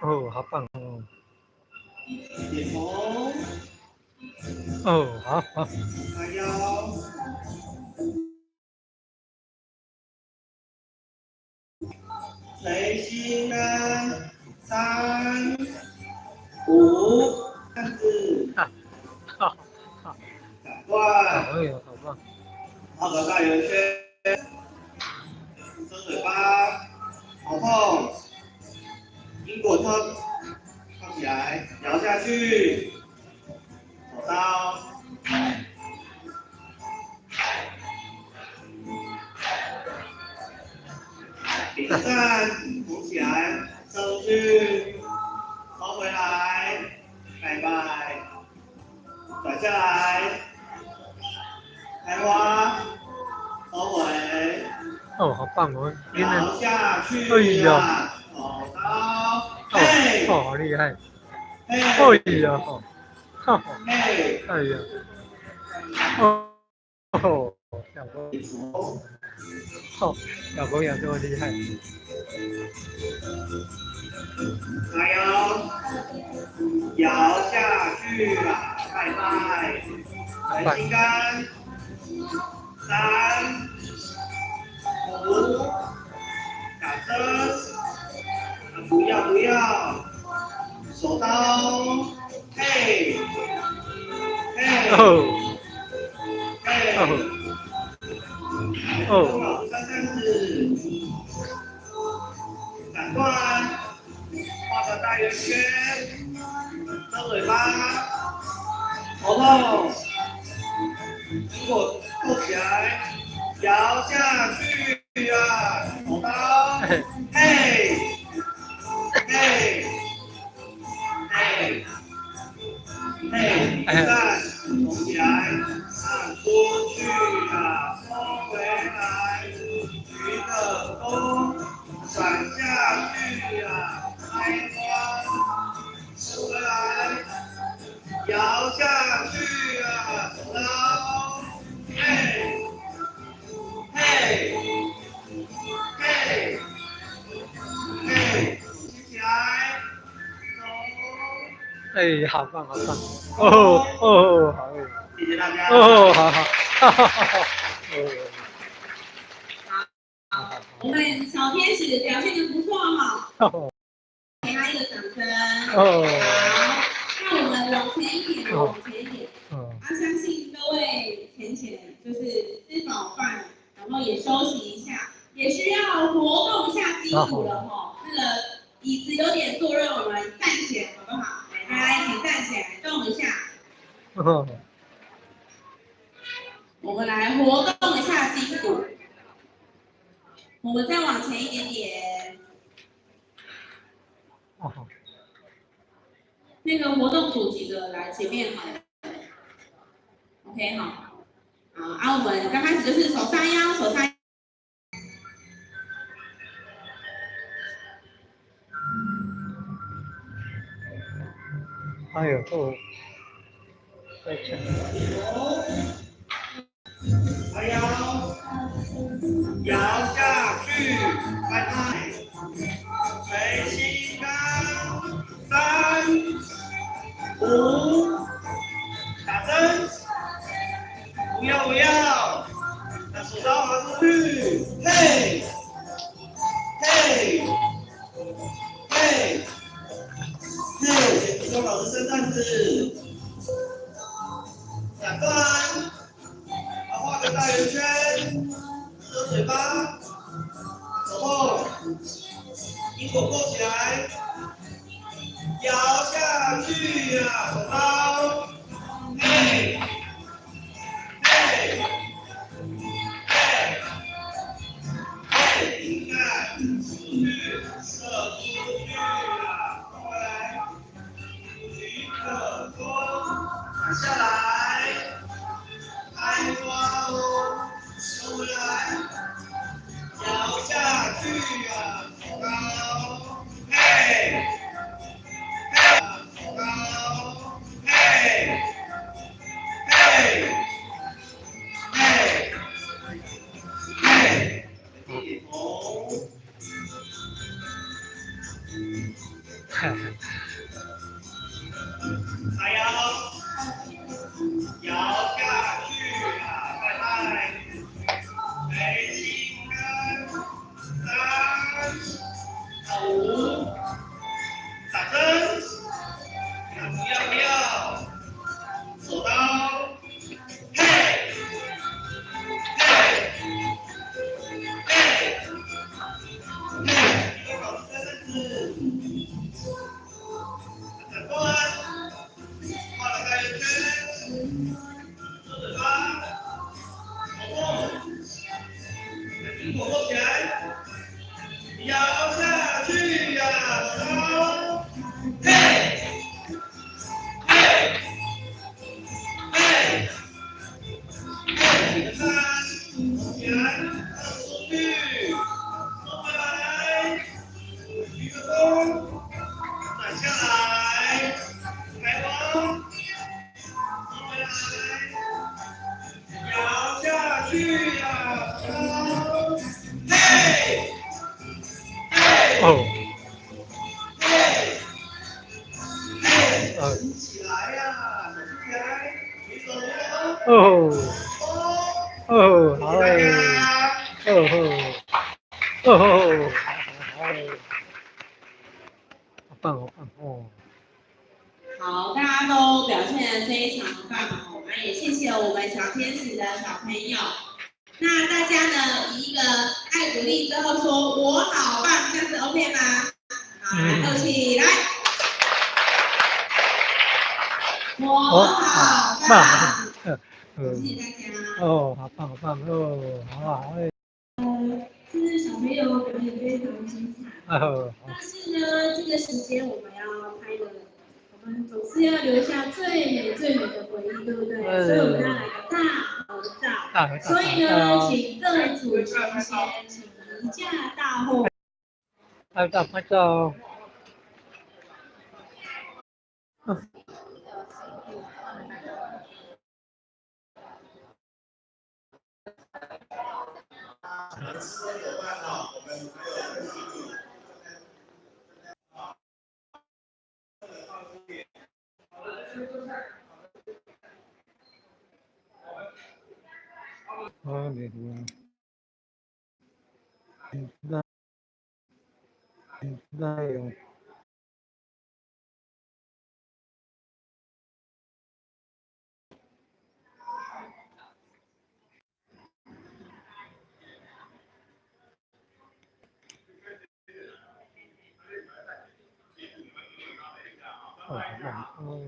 哦，好棒哦！点头。哦，好好。弯腰。垂心肝。3、5，样子。好，好，转换。哎呦，好棒！画个大圆圈。遮嘴巴。头痛。因果痛。跳起来，摇下去。手刀。平站，拱起来，收去，收回来，拜拜，转下来，开花，收回。哦，好棒哦！摇下去哎呀，手刀，哦，好厉害！哎呀，哦，哈哈，哎呀，哦，小公，哦，小公羊这么厉害！加油，摇下去啦，拜拜，垂心肝，3、5，打针，不要，手刀，嘿，哦，哦，老师3次，转过来，画个大圆圈，遮嘴巴，头痛，如果扣起来，摇下去啊，手刀，嘿，站，拱起来，按出去啊，收回来，举个弓，转下去啊，开花，收回来，摇下去啊，手刀，嘿，起来，哎，好棒，好棒！哦，好嘞！谢谢大家。哦，好，哈哈哈！好，我们小天使表现得不错哈，给他一个掌声。好，那我们往前一点，往前一点。相信各位浅就是吃饱饭，然后也休息一下，也需要活动一下筋骨了哈。那个椅子有点坐热，我们站起来好不好？来，大家一起站起来，动一下。我们来活动一下筋骨。我们再往前一点点。那个活动组几个来前面好了。OK 好。我们刚开始就是手叉腰，手叉腰。哎呦，再见。抬腰，摇下去，拜拜，垂心肝，3、5，打针，不要，把手刀拿出去，嘿，请老师升站姿，转过来。画个大圆圈，遮嘴巴，手痛，因果扣起来，摇下去呀，手刀，嘿，停下，出去，射出去呀，回来，举个弓，转下来。开花哦，收回来，摇下去啊，高，嘿。你看，起来，出去，收回来，举个弓，转下来，抬头，收回来，摇下去呀，高，嘿，哦，举起来呀，手起来，举手哦，哦，好哎，哦哦，好棒好棒哦。好，大家都表现得非常棒哦，那也谢谢我们小天使的小朋友。那大家呢，以一个爱鼓励之后说我好棒，这样子 OK 吗？好，来动起来。我好棒，谢谢大家。哦，好棒好棒哦，好好哎。就是小朋友表演非常精彩。但是呢，这个时间我们要拍的，我们总是要留下最美最美的回忆，对不对？所以我们要来个大合照。所以呢，请各组成员请移驾到后。拍照拍照。哦，对对。那有。哦，哦。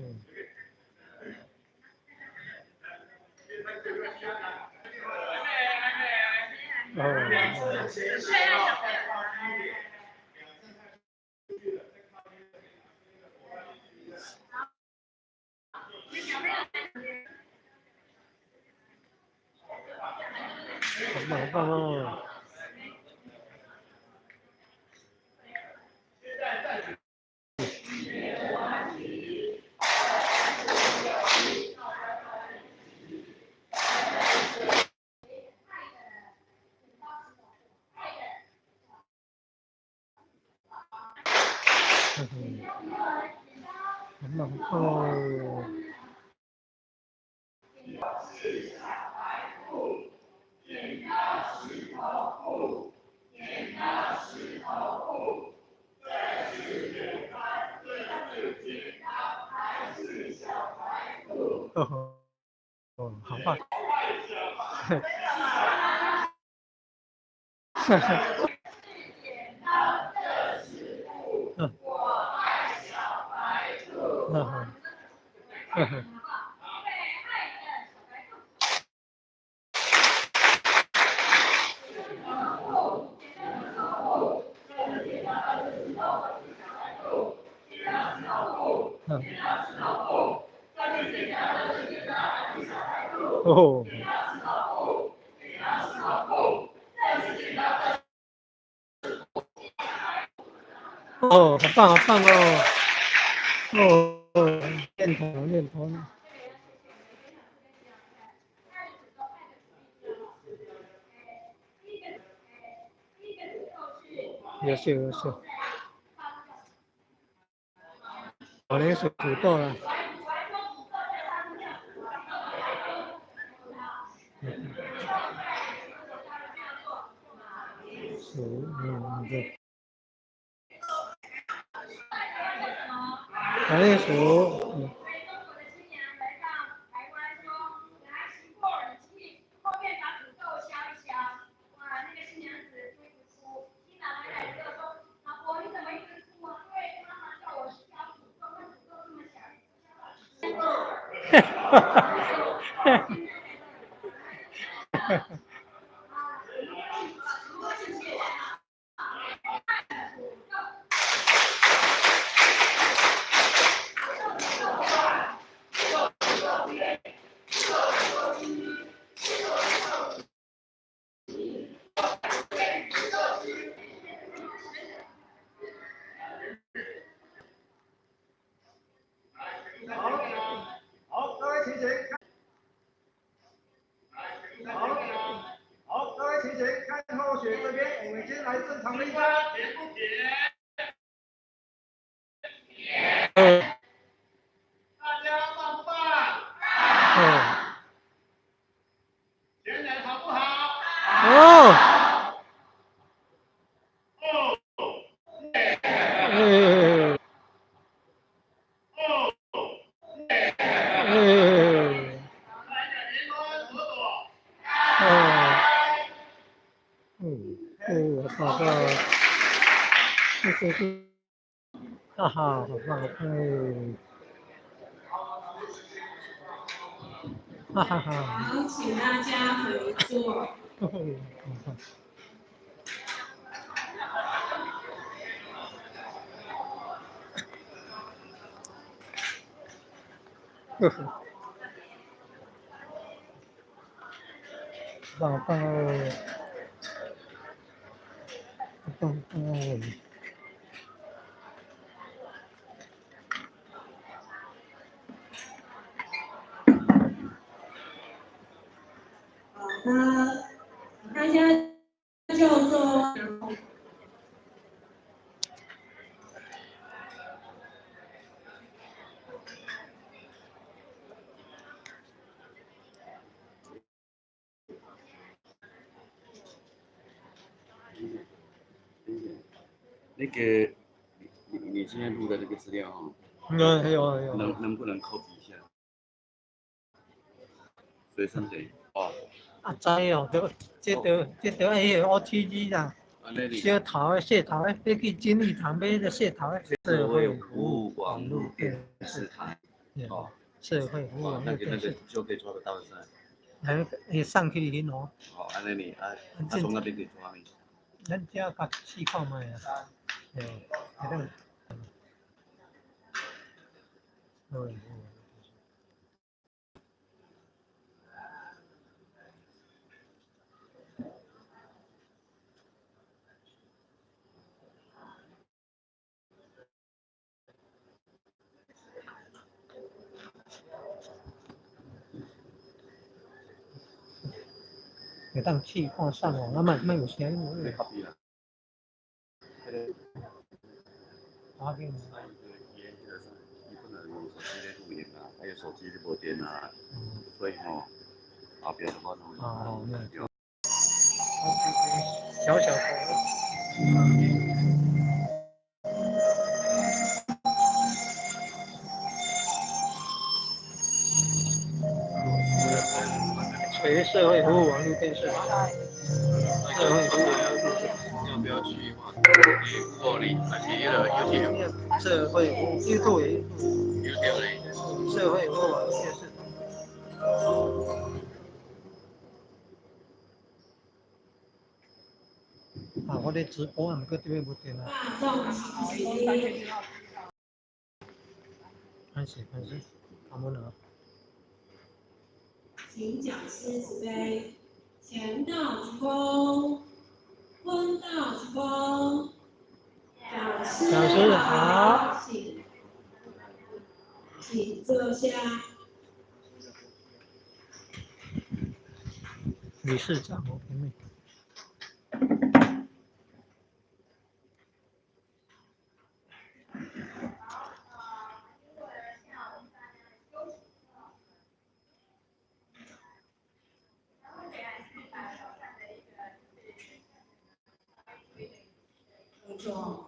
好棒好棒哦！好棒哦！哦，好棒！哈哈。哦。哦，好棒好棒哦！哦，练头练头。优秀优秀。马铃薯土豆了。对。马铃薯。哈哈哈。我已经来正常的一个。甜不甜？大家棒不棒？甜点好不好？好的，哈哈，好棒，哈哈哈。好，请大家回座。棒棒哦，棒棒哦。好的，大家就坐。那个，你现在录的那个资料哦，有。能不能 copy 一下？随身的哦。啊，知哦，这迄 OTG 啦，小头的、细头的，要去金玉堂买的细头的。社会服务网络电视台。哦，社会服务网络电视。就可以抓得到是吧？还上去迄喏。哦，安尼你从那边可以抓你。咱只甲试看卖啊。会当试看上网，啊，莫有声音。没 copy 啦。好紧。你不能用手机来录影啊，还有手机的无电啊，所以吼，后边的话录音。哦，小头。属社会服务网络电视台。社会服务网络电视台。要不要去Google 还是YouTube？社会服务 YouTube。社会服务网络电视台。啊，我咧直播，毋过对面无电啊。关系，阿门啊。请讲师慈悲，前道鞠躬，坤道鞠躬。讲师好，请坐下。理事长，我给你。没错。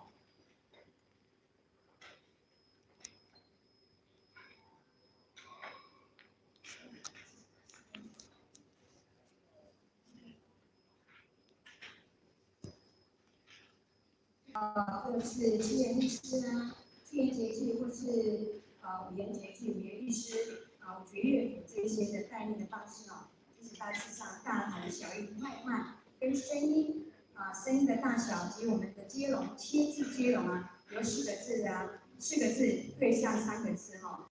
或是七言律师啊，七言节气或是五言节气、五言律师绝乐谱这些的带领的方式哦，就是大致上大同小异，快慢跟声音声音的大小及我们的接龙、切字接龙啊，由4个字啊，4个字对上3个字哈，